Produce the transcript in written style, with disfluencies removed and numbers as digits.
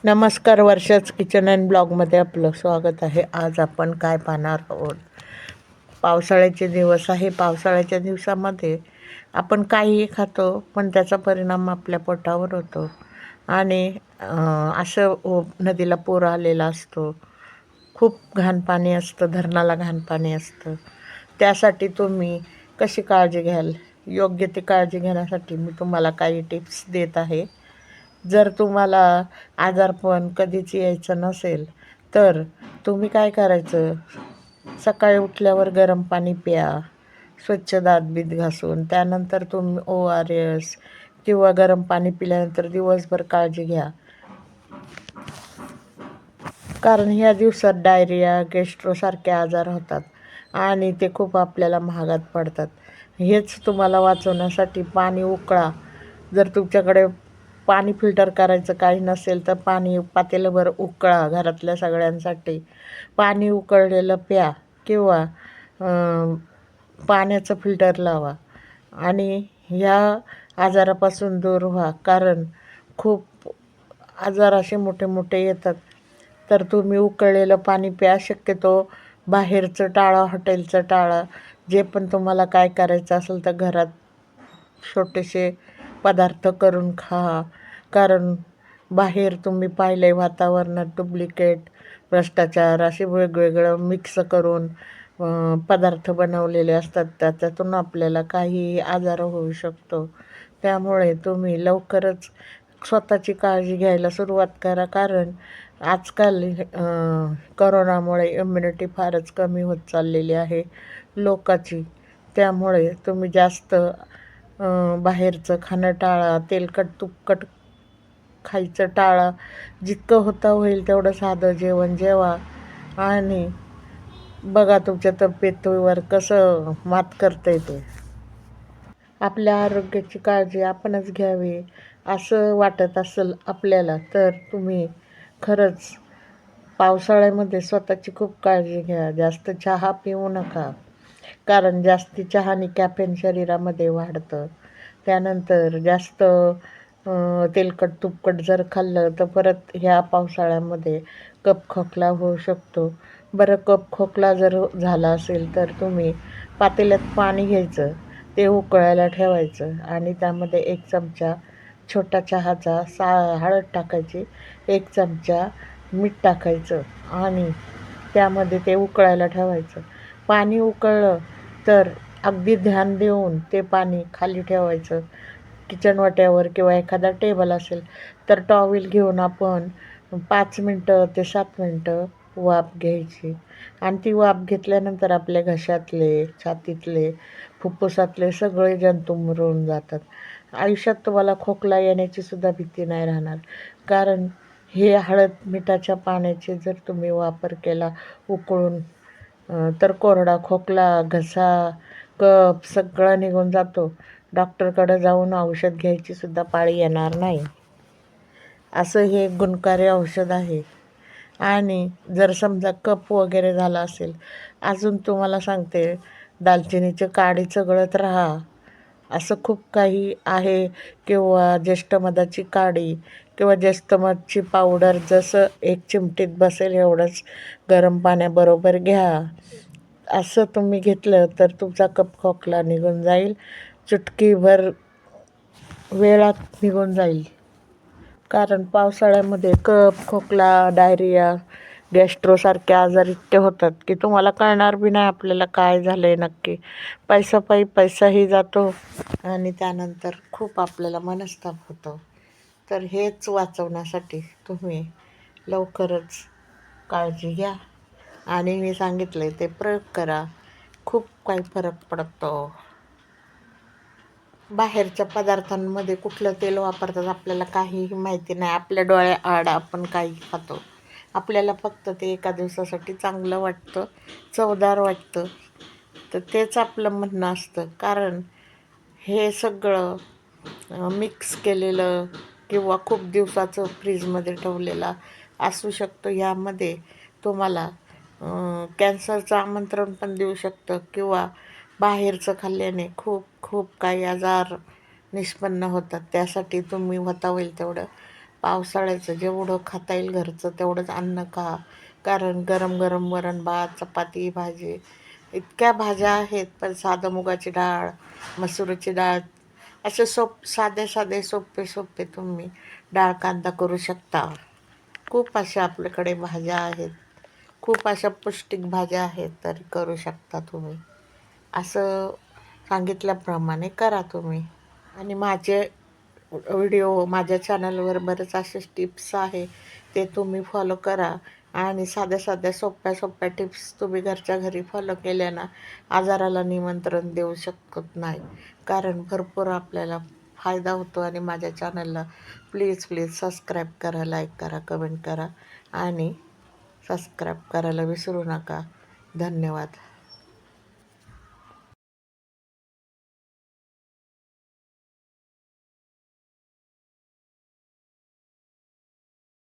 नमस्कार. वर्षाच kitchen and ब्लॉगमध्ये आपलं स्वागत आहे. आज आपण काय पाहणार आहोत? पावसाळ्याचे दिवस आहे. पावसाळ्याच्या दिवसामध्ये आपण काहीही खातो, पण त्याचा परिणाम आपल्या पोटावर होतो. आणि नदीला पूर आलेला असतो. खूप घाण पाणी असतं, धरणाला घाण पाणी असतं. त्यासाठी तुम्ही कशी काळजी घ्याल? योग्य ती काळजी घेण्यासाठी मी तुम्हाला काही टिप्स देत आहे. जर तुम्हाला आजारपण कधीच यायचं नसेल, तर तुम्ही काय करायचं, सकाळी उठल्यावर गरम पाणी प्या, स्वच्छ दात-बीत घासून. त्यानंतर तुम्ही ORS किंवा गरम पाणी पिल्यानंतर दिवसभर काळजी घ्या. कारण ह्या दिवसात डायरिया, गॅस्ट्रोसारखे आजार होतात आणि ते खूप आपल्याला महागात पडतात. हेच तुम्हाला वाचवण्यासाठी पाणी उकळा. जर तुमच्याकडे पाणी फिल्टर करायचं काही नसेल, तर पाणी पातेलभर उकळा घरातल्या सगळ्यांसाठी. पाणी उकळलेलं प्या किंवा पाण्याचं फिल्टर लावा आणि ह्या आजारापासून दूर व्हा. कारण खूप आजार असे मोठे मोठे येतात. तर तुम्ही उकळलेलं पाणी प्या. शक्यतो बाहेरचं टाळा, हॉटेलचं टाळा. जे पण तुम्हाला काय करायचं असेल तर घरात छोटेसे पदार्थ करून खा. कारण बाहेर तुम्ही पाहिलं आहे वातावरणात डुप्लिकेट, भ्रष्टाचार असे वेगवेगळं मिक्स करून पदार्थ बनवलेले असतात. त्याच्यातून आपल्याला काहीही आजार होऊ शकतो. त्यामुळे तुम्ही लवकरच स्वतःची काळजी घ्यायला सुरुवात करा. कारण आजकाल करोनामुळे इम्युनिटी फारच कमी होत चाललेली आहे लोकांची. त्यामुळे तुम्ही जास्त बाहेरचं खाणं टाळा, तेलकट तुपकट खायचं टाळा. जितकं होता होईल तेवढं साधं जेवण जेवा आणि बघा तुमच्या तब्येतीवर कसं मात करता येते. आपल्या आरोग्याची काळजी आपणच घ्यावी असं वाटत असेल आपल्याला, तर तुम्ही खरंच पावसाळ्यामध्ये स्वतःची खूप काळजी घ्या. जास्त चहा पिऊ नका. कारण जास्ती चहाने कॅफेन शरीरामध्ये वाढतं. त्यानंतर जास्त तेलकट तुपकट जर खाल्लं तर परत ह्या पावसाळ्यामध्ये कफ खोकला होऊ शकतो. बरं, कफ खोकला जर झाला असेल तर तुम्ही पातेल्यात पाणी घ्यायचं, ते उकळायला ठेवायचं आणि त्यामध्ये 1 चमचा छोटा चहाचा हळद टाकायची, 1 चमचा मीठ टाकायचं आणि त्यामध्ये ते उकळायला ठेवायचं. पाणी उकळलं तर अगदी ध्यान देऊन ते पाणी खाली ठेवायचं. किचन वाट्यावर किंवा एखादा टेबल असेल तर टॉवेल घेऊन आपण 5 मिनटं ते 7 मिनटं वाफ घ्यायची आणि ती वाफ घेतल्यानंतर आपल्या घशातले, छातीतले, फुफ्फुसातले सगळे जंतू मरून जातात. आयुष्यात तुम्हाला खोकला येण्याची सुद्धा भीती नाही राहणार. कारण हे हळद मिठाच्या पाण्याचे जर तुम्ही वापर केला उकळून, तर कोरडा खोकला, घसा, कफ सगळा निघून जातो. डॉक्टरकडे जाऊन औषध घ्यायची सुद्धा पाळी येणार नाही. असं हे गुणकारी औषध आहे. आणि जर समजा कफ वगैरे झाला असेल, अजून तुम्हाला सांगते, दालचिनीचे काडी चघळत राहा. असं खूप काही आहे. किंवा ज्येष्ठ मधाची काडी किंवा ज्येष्ठ मधची पावडर जसं 1 चिमटीत बसेल एवढंच गरम पाण्याबरोबर घ्या. असं तुम्ही घेतलं तर तुमचा कफ खोकला निघून जाईल. चुटकीभर वेळात निघून जाईल. कारण पावसाळ्यामध्ये कफ, खोकला, डायरिया, गॅस्ट्रोसारखे आजार इतके होतात की तुम्हाला कळणार बी नाही आपल्याला काय झालं आहे नक्की. पैशापायी पैसाही जातो आणि त्यानंतर खूप आपल्याला मनस्ताप होतो. तर हेच वाचवण्यासाठी तुम्ही लवकरच काळजी घ्या आणि मी सांगितलं आहे ते प्रयोग करा. खूप काही फरक पडतो. बाहेरच्या पदार्थांमध्ये कुठलं तेल वापरतात आपल्याला काहीही माहिती नाही. आपल्या डोळ्याआड आपण काही खातो. आपल्याला फक्त ते एका दिवसासाठी चांगलं वाटतं, चवदार वाटतं. तर तेच आपलं म्हणणं असतं. कारण हे सगळं मिक्स केलेलं किंवा खूप दिवसाचं फ्रीजमध्ये ठेवलेलं असू शकतं. ह्यामध्ये तुम्हाला कॅन्सरचं आमंत्रण पण देऊ शकतं किंवा बाहेरचं खाल्ल्याने खूप खूप काही आजार निष्पन्न होतात. त्यासाठी तुम्ही होता होईल तेवढं पावसाळ्याचं जेवढं खाता येईल घरचं तेवढंच अन्न खा. कारण गरम गरम वरण भात, चपाती, भाजी इतक्या भाज्या आहेत. पण साधं मुगाची डाळ, मसुरीची डाळ असे साधे साधे सोपे सोपे तुम्ही डाळ कांदा करू शकता. खूप अशा आपल्याकडे भाज्या आहेत. खूप अशा पौष्टिक भाज्या आहेत, तरी करू शकता तुम्ही. असं सांगितल्याप्रमाणे करा तुम्ही. आणि माझे व्हिडिओ माझ्या चॅनलवर बरेच असे टिप्स आहे, ते तुम्ही फॉलो करा. आणि साध्या साध्या सोप्या सोप्या टिप्स तुम्ही घरच्या घरी फॉलो केल्या ना, आजाराला निमंत्रण देऊ शकत नाही. कारण भरपूर आपल्याला फायदा होतो. आणि माझ्या चॅनलला प्लीज प्लीज सबस्क्राईब करा, लाईक करा, कमेंट करा आणि सबस्क्राईब करायला विसरू नका. धन्यवाद.